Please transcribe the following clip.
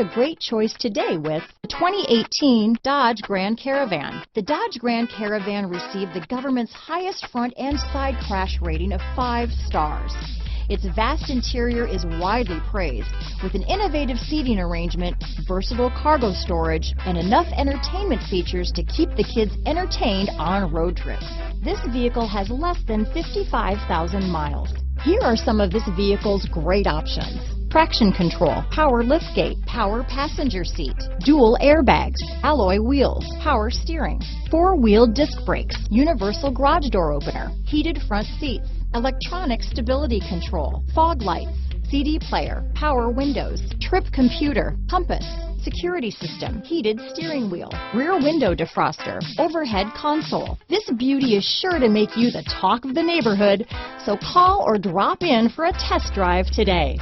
a great choice today with the 2018 Dodge Grand Caravan. The Dodge Grand Caravan received the government's highest front and side crash rating of 5 stars. Its vast interior is widely praised, with an innovative seating arrangement, versatile cargo storage, and enough entertainment features to keep the kids entertained on road trips. This vehicle has less than 55,000 miles. Here are some of this vehicle's great options: traction control, power liftgate, power passenger seat, dual airbags, alloy wheels, power steering, 4-wheel disc brakes, universal garage door opener, heated front seats, electronic stability control, fog lights, CD player, power windows, trip computer, compass, security system, heated steering wheel, rear window defroster, overhead console. This beauty is sure to make you the talk of the neighborhood, so call or drop in for a test drive today.